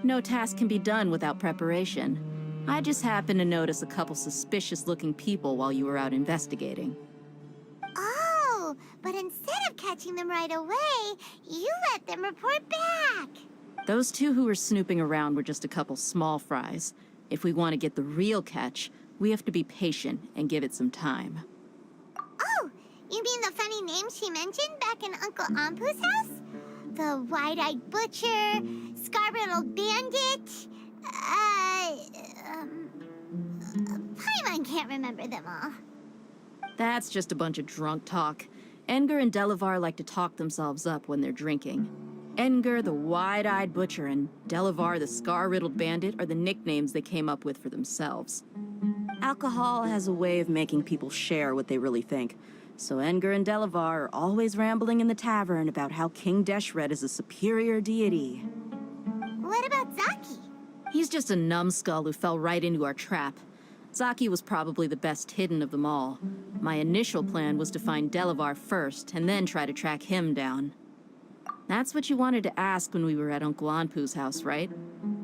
No task can be done without preparation. I just happened to notice a couple suspicious-looking people while you were out investigating. Oh, but instead of catching them right away, you let them report back. Those two who were snooping around were just a couple small fries. If we want to get the real catch, we have to be patient and give it some time. Oh, you mean the funny name she mentioned back in Uncle Ampu's house? The wide-eyed butcher, scar-riddled bandit, Paimon can't remember them all. That's just a bunch of drunk talk. Edgar and Delavar like to talk themselves up when they're drinking. Edgar, the wide-eyed butcher, and Delavar, the scar-riddled bandit, are the nicknames they came up with for themselves. Alcohol has a way of making people share what they really think. So Edgar and Delavar are always rambling in the tavern about how King Deshret is a superior deity. What about Zaki? He's just a numbskull who fell right into our trap. Zaki was probably the best hidden of them all. My initial plan was to find Delavar first, and then try to track him down. That's what you wanted to ask when we were at Uncle Anpu's house, right?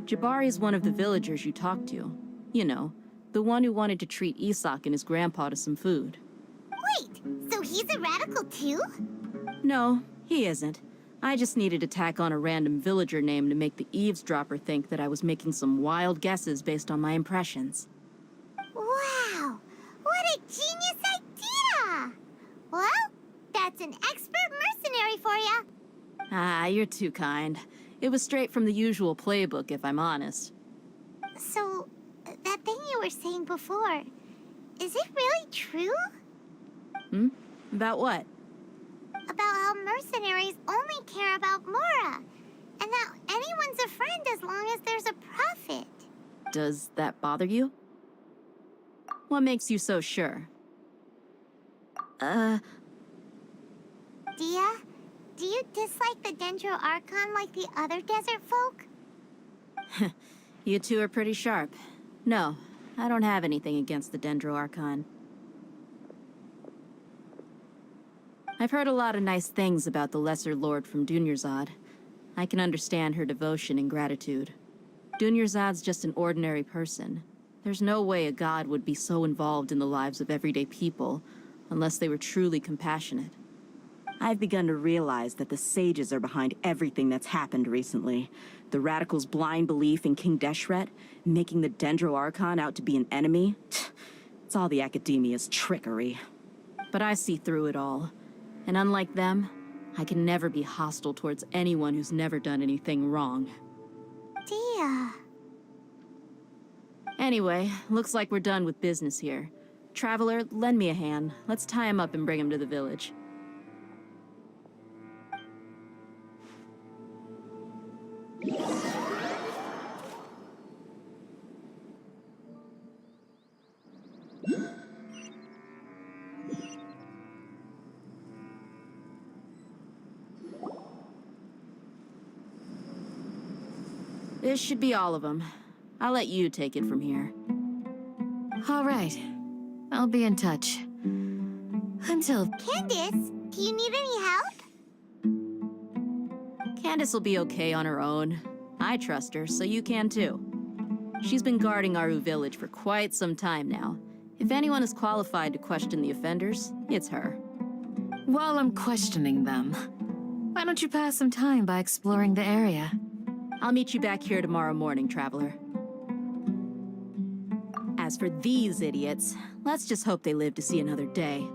Jabari is one of the villagers you talked to. You know, the one who wanted to treat Isak and his grandpa to some food. Wait, so he's a radical too? No, he isn't. I just needed to tack on a random villager name to make the eavesdropper think that I was making some wild guesses based on my impressions. Wow, what a genius idea! Well, that's an expert mercenary for you. Ah, you're too kind. It was straight from the usual playbook, if I'm honest. So, that thing you were saying before, is it really true? Hmm? About what? About how mercenaries only care about Mora, and that anyone's a friend as long as there's a profit. Does that bother you? What makes you so sure? Dia, do you dislike the Dendro Archon like the other desert folk? You two are pretty sharp. No, I don't have anything against the Dendro Archon. I've heard a lot of nice things about the Lesser Lord from Dunyarzad. I can understand her devotion and gratitude. Dunyarzad's just an ordinary person. There's no way a god would be so involved in the lives of everyday people, unless they were truly compassionate. I've begun to realize that the sages are behind everything that's happened recently. The radicals' blind belief in King Deshret, making the Dendro Archon out to be an enemy. It's all the Academia's trickery. But I see through it all. And unlike them, I can never be hostile towards anyone who's never done anything wrong. Dia. Anyway, looks like we're done with business here. Traveler, lend me a hand. Let's tie him up and bring him to the village. This should be all of them. I'll let you take it from here. All right. I'll be in touch. Until... Candace, do you need any help? Candace will be okay on her own. I trust her, so you can too. She's been guarding Aru Village for quite some time now. If anyone is qualified to question the offenders, it's her. While I'm questioning them, why don't you pass some time by exploring the area? I'll meet you back here tomorrow morning, Traveler. As for these idiots, let's just hope they live to see another day.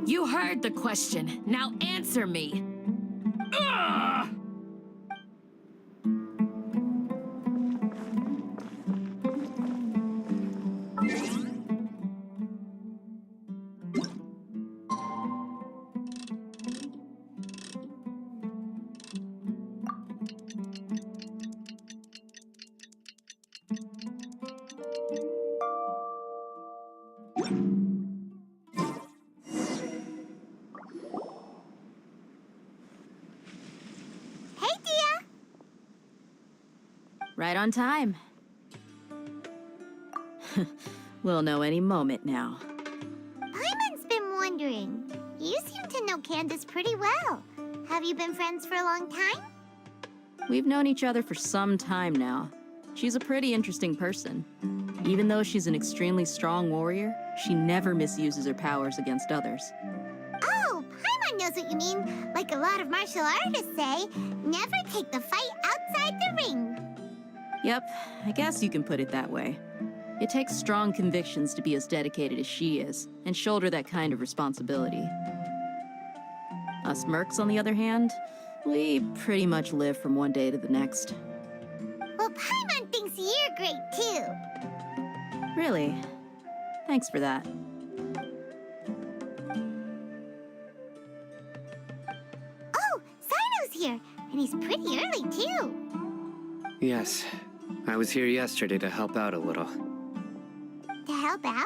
You heard the question. Now answer me. Ugh! Right on time. We'll know any moment now. Paimon's been wondering. You seem to know Candace pretty well. Have you been friends for a long time? We've known each other for some time now. She's a pretty interesting person. Even though she's an extremely strong warrior, she never misuses her powers against others. Oh, Paimon knows what you mean. Like a lot of martial artists say, never take the fight outside the ring. Yep, I guess you can put it that way. It takes strong convictions to be as dedicated as she is, and shoulder that kind of responsibility. Us mercs, on the other hand, we pretty much live from one day to the next. Well, Paimon thinks you're great, too. Really? Thanks for that. Oh, Sino's here, and he's pretty early, too. Yes. I was here yesterday to help out a little. To help out?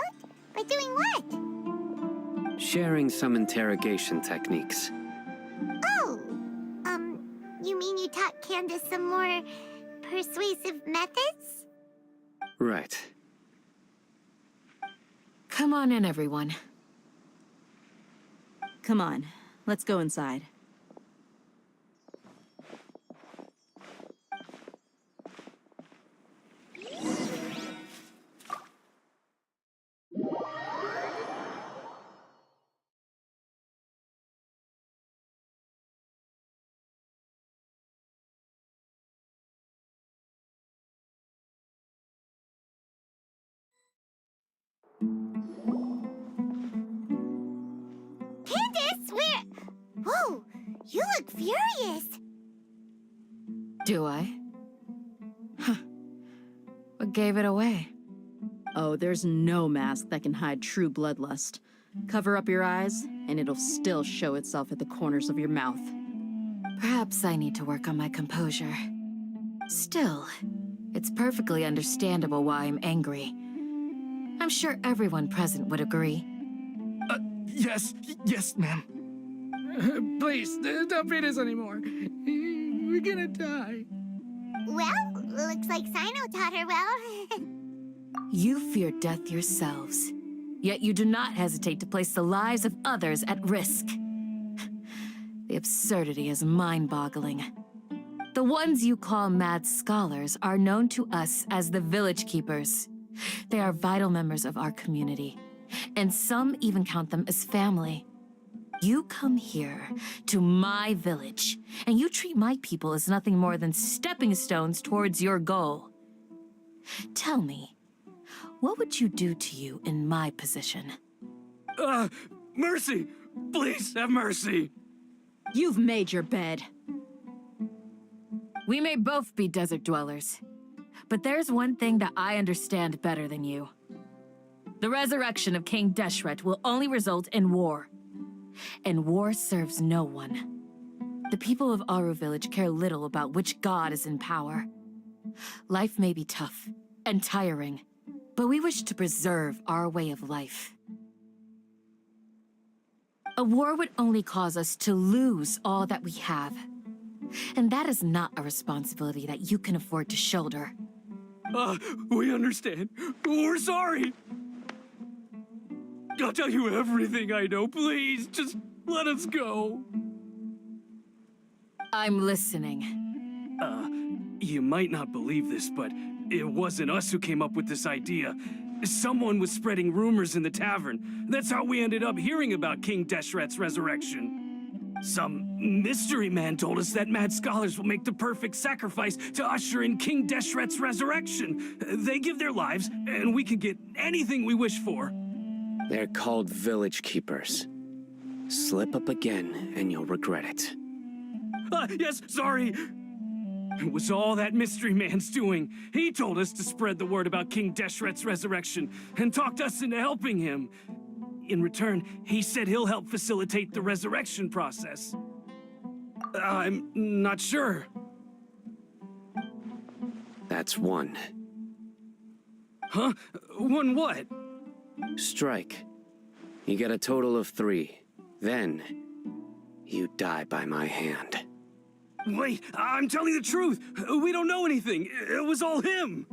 By doing what? Sharing some interrogation techniques. Oh, you mean you taught Candace some more persuasive methods? Right. Come on in, everyone. Come on, let's go inside. Candace, where? Whoa, you look furious. Do I? Huh. What gave it away? Oh, there's no mask that can hide true bloodlust. Cover up your eyes, and it'll still show itself at the corners of your mouth. Perhaps I need to work on my composure. Still, it's perfectly understandable why I'm angry. I'm sure everyone present would agree. Yes, ma'am. Please, don't beat us anymore. We're gonna die. Well, Looks like Sino taught her well. You fear death yourselves, yet you do not hesitate to place the lives of others at risk. The absurdity is mind-boggling. The ones you call mad scholars are known to us as the Village Keepers. They are vital members of our community, and some even count them as family. You come here, to my village, and you treat my people as nothing more than stepping stones towards your goal. Tell me, what would you do to you in my position? Mercy! Please have mercy! You've made your bed. We may both be desert dwellers, but there's one thing that I understand better than you. The resurrection of King Deshret will only result in war. And war serves no one. The people of Aru Village care little about which god is in power. Life may be tough and tiring, but we wish to preserve our way of life. A war would only cause us to lose all that we have. And that is not a responsibility that you can afford to shoulder. We understand. We're sorry. I'll tell you everything I know. Please, just let us go. I'm listening. You might not believe this, but it wasn't us who came up with this idea. Someone was spreading rumors in the tavern. That's how we ended up hearing about King Deshret's resurrection. Some mystery man told us that mad scholars will make the perfect sacrifice to usher in King Deshret's resurrection. They give their lives, and we can get anything we wish for. They're called Village Keepers. Slip up again, and you'll regret it. Yes, sorry. It was all that mystery man's doing. He told us to spread the word about King Deshret's resurrection, and talked us into helping him. In return, he said he'll help facilitate the resurrection process. I'm not sure. That's one. Huh? One what? Strike. You get a total of 3. Then, you die by my hand. Wait, I'm telling the truth. We don't know anything. It was all him.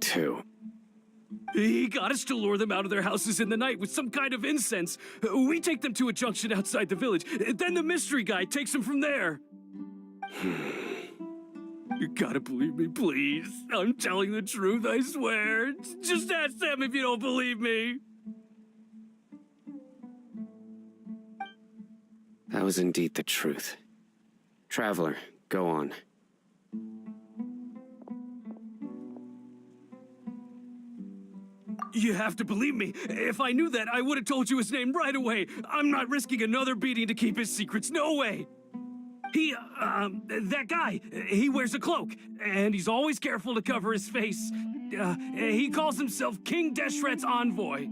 2. He got us to lure them out of their houses in the night with some kind of incense. We take them to a junction outside the village. Then the mystery guy takes them from there. You gotta believe me, please. I'm telling the truth, I swear. Just ask them if you don't believe me. That was indeed the truth. Traveler, go on. You have to believe me. If I knew that, I would have told you his name right away. I'm not risking another beating to keep his secrets. No way. That guy, he wears a cloak, and he's always careful to cover his face. He calls himself King Deshret's envoy.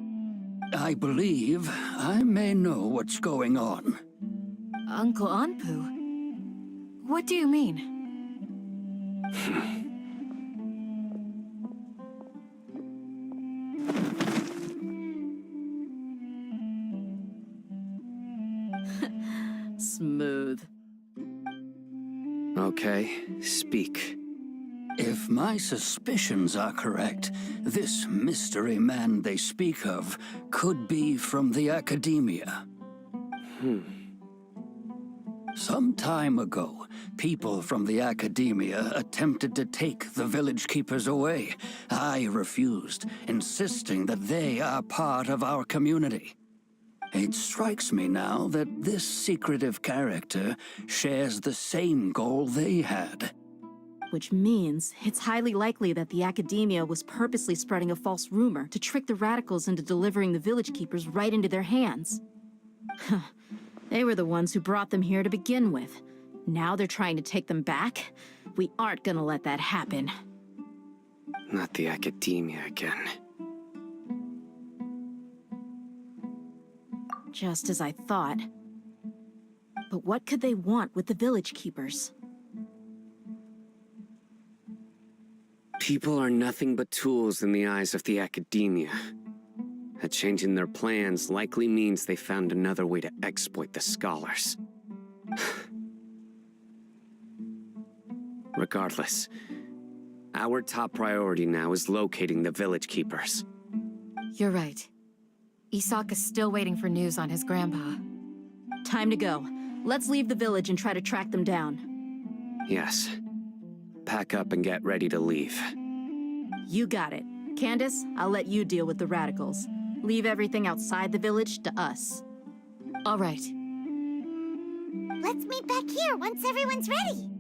I believe I may know what's going on. Uncle Anpu? What do you mean? Smooth. Okay, speak. If my suspicions are correct, this mystery man they speak of could be from the Academia. Some time ago, people from the Academia attempted to take the Village Keepers away. I refused, insisting that they are part of our community. It strikes me now that this secretive character shares the same goal they had. Which means it's highly likely that the Academia was purposely spreading a false rumor to trick the radicals into delivering the Village Keepers right into their hands. They were the ones who brought them here to begin with. Now they're trying to take them back? We aren't gonna let that happen. Not the Academia again. Just as I thought. But what could they want with the Village Keepers? People are nothing but tools in the eyes of the Academia. A change in their plans likely means they found another way to exploit the scholars. Regardless, our top priority now is locating the village keepers. You're right. Isak is still waiting for news on his grandpa. Time to go. Let's leave the village and try to track them down. Yes. Pack up and get ready to leave. You got it. Candace, I'll let you deal with the radicals. Leave everything outside the village to us. All right. Let's meet back here once everyone's ready.